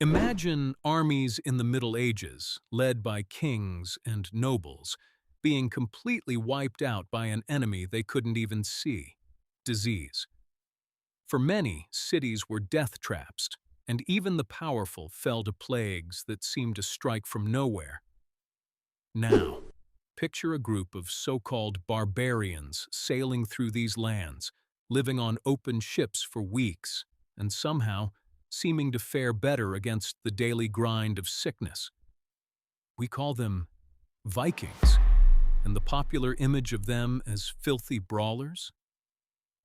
Imagine armies in the Middle Ages, led by kings and nobles, being completely wiped out by an enemy they couldn't even see: disease. For many, cities were death traps, and even the powerful fell to plagues that seemed to strike from nowhere. Now, picture a group of so-called barbarians sailing through these lands, living on open ships for weeks, and somehow seeming to fare better against the daily grind of sickness. We call them Vikings, and the popular image of them as filthy brawlers.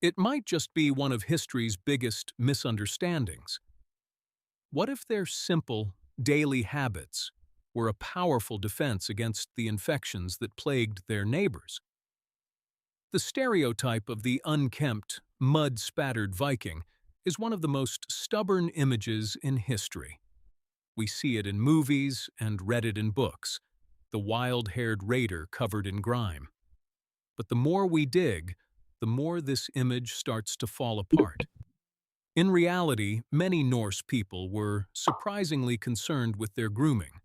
It might just be one of history's biggest misunderstandings. What if their simple, daily habits were a powerful defense against the infections that plagued their neighbors? The stereotype of the unkempt, mud-spattered Viking is one of the most stubborn images in history. We see it in movies and read it in books, the wild-haired raider covered in grime. But the more we dig, the more this image starts to fall apart. In reality, many Norse people were surprisingly concerned with their grooming,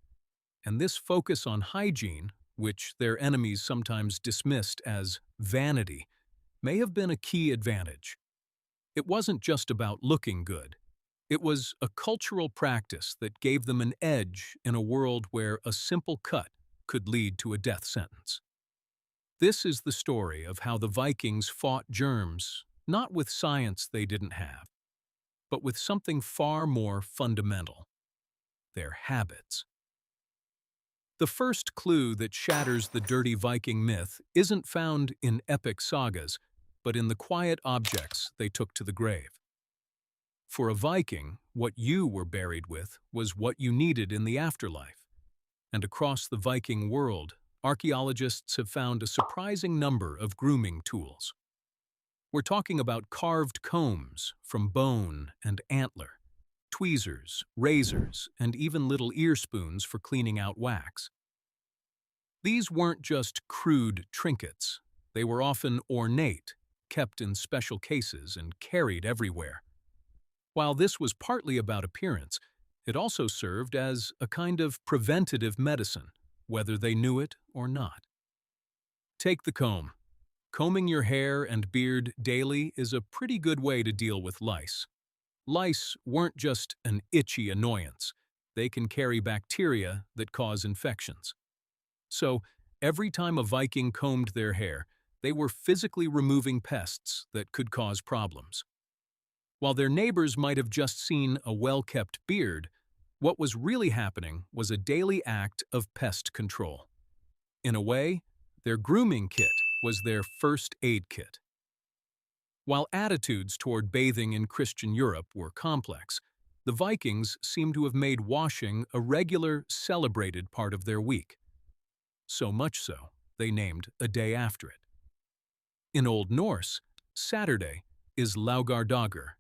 and this focus on hygiene, which their enemies sometimes dismissed as vanity, may have been a key advantage. It wasn't just about looking good. It was a cultural practice that gave them an edge in a world where a simple cut could lead to a death sentence. This is the story of how the Vikings fought germs, not with science they didn't have, but with something far more fundamental: their habits. The first clue that shatters the dirty Viking myth isn't found in epic sagas, but in the quiet objects they took to the grave. For a Viking, what you were buried with was what you needed in the afterlife. And across the Viking world, archaeologists have found a surprising number of grooming tools. We're talking about carved combs from bone and antler, tweezers, razors, and even little ear spoons for cleaning out wax. These weren't just crude trinkets. They were often ornate, kept in special cases and carried everywhere. While this was partly about appearance, it also served as a kind of preventative medicine, whether they knew it or not. Take the comb. Combing your hair and beard daily is a pretty good way to deal with lice. Lice weren't just an itchy annoyance. They can carry bacteria that cause infections. So, every time a Viking combed their hair, they were physically removing pests that could cause problems. While their neighbors might have just seen a well-kept beard, what was really happening was a daily act of pest control. In a way, their grooming kit was their first aid kit. While attitudes toward bathing in Christian Europe were complex, the Vikings seem to have made washing a regular, celebrated part of their week. So much so, they named a day after it. In Old Norse, Saturday is Laugardagur.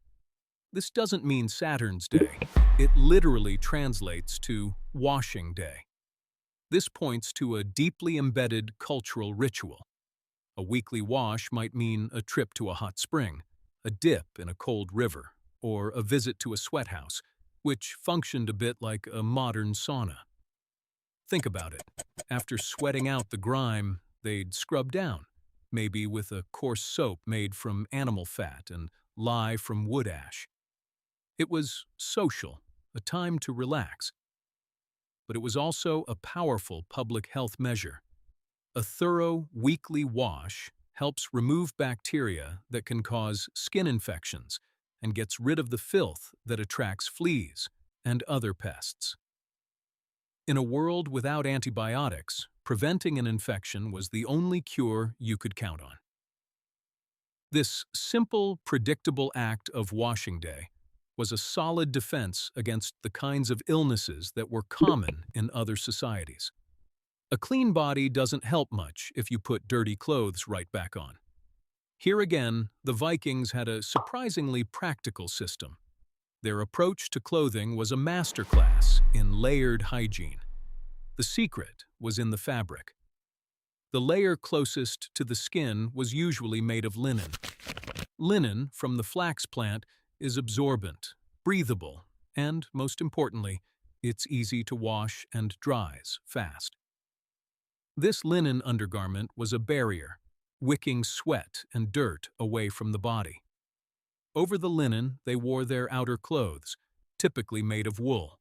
This doesn't mean Saturn's day. It literally translates to washing day. This points to a deeply embedded cultural ritual. A weekly wash might mean a trip to a hot spring, a dip in a cold river, or a visit to a sweat house, which functioned a bit like a modern sauna. Think about it. After sweating out the grime, they'd scrub down, maybe with a coarse soap made from animal fat and lye from wood ash. It was social, a time to relax. But it was also a powerful public health measure. A thorough, weekly wash helps remove bacteria that can cause skin infections and gets rid of the filth that attracts fleas and other pests. In a world without antibiotics, preventing an infection was the only cure you could count on. This simple, predictable act of washing day was a solid defense against the kinds of illnesses that were common in other societies. A clean body doesn't help much if you put dirty clothes right back on. Here again, the Vikings had a surprisingly practical system. Their approach to clothing was a masterclass in layered hygiene. The secret was in the fabric. The layer closest to the skin was usually made of linen. Linen from the flax plant is absorbent, breathable, and, most importantly, it's easy to wash and dries fast. This linen undergarment was a barrier, wicking sweat and dirt away from the body. Over the linen, they wore their outer clothes, typically made of wool.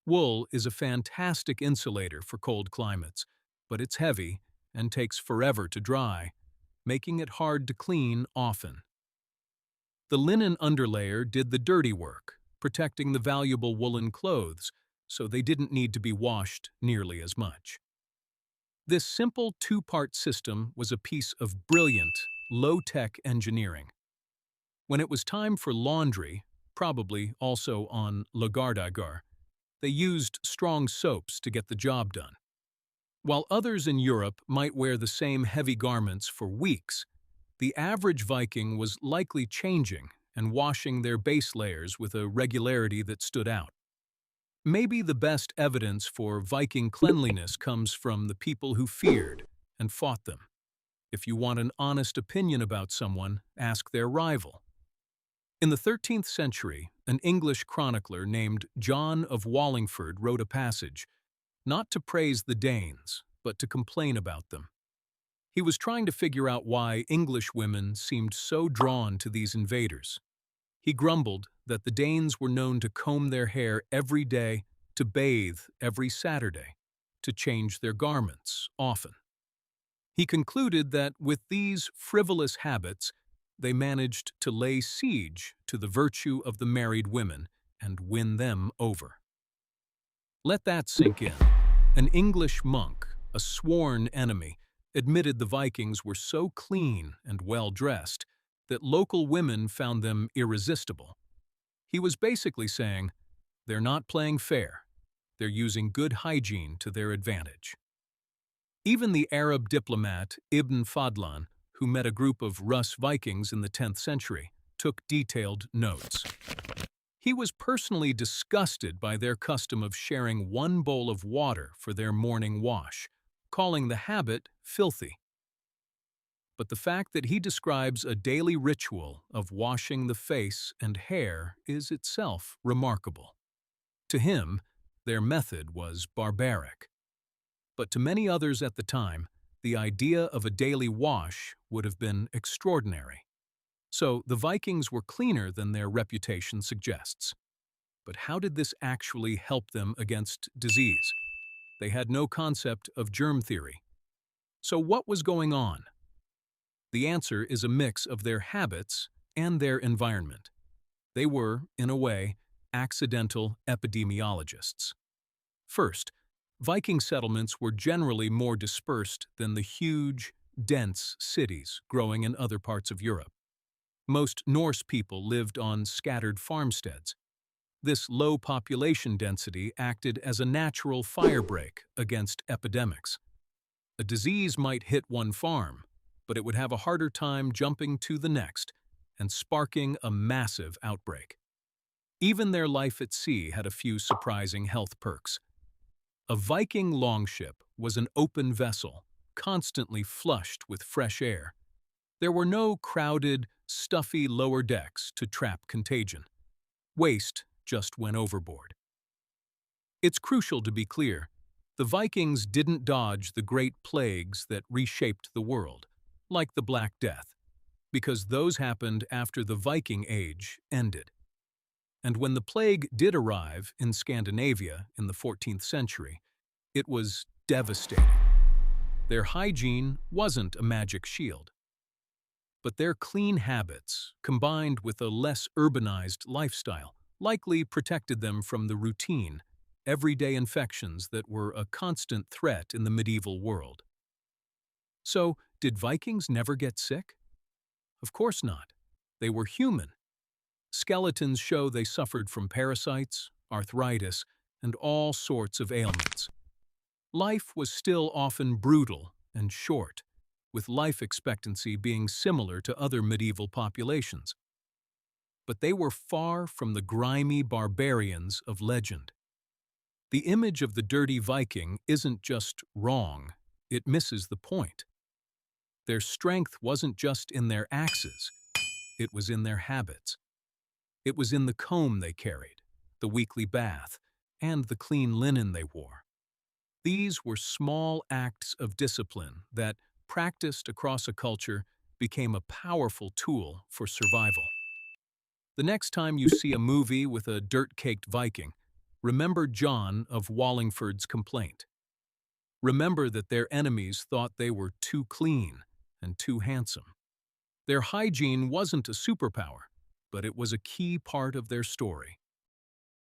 Wool is a fantastic insulator for cold climates, but it's heavy and takes forever to dry, making it hard to clean often. The linen underlayer did the dirty work, protecting the valuable woolen clothes, so they didn't need to be washed nearly as much. This simple two-part system was a piece of brilliant, low-tech engineering. When it was time for laundry, probably also on Lagardagar, they used strong soaps to get the job done. While others in Europe might wear the same heavy garments for weeks, the average Viking was likely changing and washing their base layers with a regularity that stood out. Maybe the best evidence for Viking cleanliness comes from the people who feared and fought them. If you want an honest opinion about someone, ask their rival. In the 13th century, an English chronicler named John of Wallingford wrote a passage, not to praise the Danes, but to complain about them. He was trying to figure out why English women seemed so drawn to these invaders. He grumbled that the Danes were known to comb their hair every day, to bathe every Saturday, to change their garments often. He concluded that with these frivolous habits, they managed to lay siege to the virtue of the married women and win them over. Let that sink in. An English monk, a sworn enemy, admitted the Vikings were so clean and well-dressed that local women found them irresistible. He was basically saying, they're not playing fair. They're using good hygiene to their advantage. Even the Arab diplomat Ibn Fadlan, who met a group of Rus Vikings in the 10th century, took detailed notes. He was personally disgusted by their custom of sharing one bowl of water for their morning wash, calling the habit filthy. But the fact that he describes a daily ritual of washing the face and hair is itself remarkable. To him, their method was barbaric. But to many others at the time, the idea of a daily wash would have been extraordinary. So the Vikings were cleaner than their reputation suggests. But how did this actually help them against disease? They had no concept of germ theory. So what was going on? The answer is a mix of their habits and their environment. They were, in a way, accidental epidemiologists. First, Viking settlements were generally more dispersed than the huge, dense cities growing in other parts of Europe. Most Norse people lived on scattered farmsteads. This low population density acted as a natural firebreak against epidemics. A disease might hit one farm, but it would have a harder time jumping to the next and sparking a massive outbreak. Even their life at sea had a few surprising health perks. A Viking longship was an open vessel, constantly flushed with fresh air. There were no crowded, stuffy lower decks to trap contagion. Waste just went overboard. It's crucial to be clear, the Vikings didn't dodge the great plagues that reshaped the world, like the Black Death, because those happened after the Viking Age ended. And when the plague did arrive in Scandinavia in the 14th century, it was devastating. Their hygiene wasn't a magic shield. But their clean habits, combined with a less urbanized lifestyle, likely protected them from the routine, everyday infections that were a constant threat in the medieval world. So, did Vikings never get sick? Of course not. They were human. Skeletons show they suffered from parasites, arthritis, and all sorts of ailments. Life was still often brutal and short, with life expectancy being similar to other medieval populations. But they were far from the grimy barbarians of legend. The image of the dirty Viking isn't just wrong, it misses the point. Their strength wasn't just in their axes, it was in their habits. It was in the comb they carried, the weekly bath, and the clean linen they wore. These were small acts of discipline that, practiced across a culture, became a powerful tool for survival. The next time you see a movie with a dirt-caked Viking, remember John of Wallingford's complaint. Remember that their enemies thought they were too clean and too handsome. Their hygiene wasn't a superpower, but it was a key part of their story.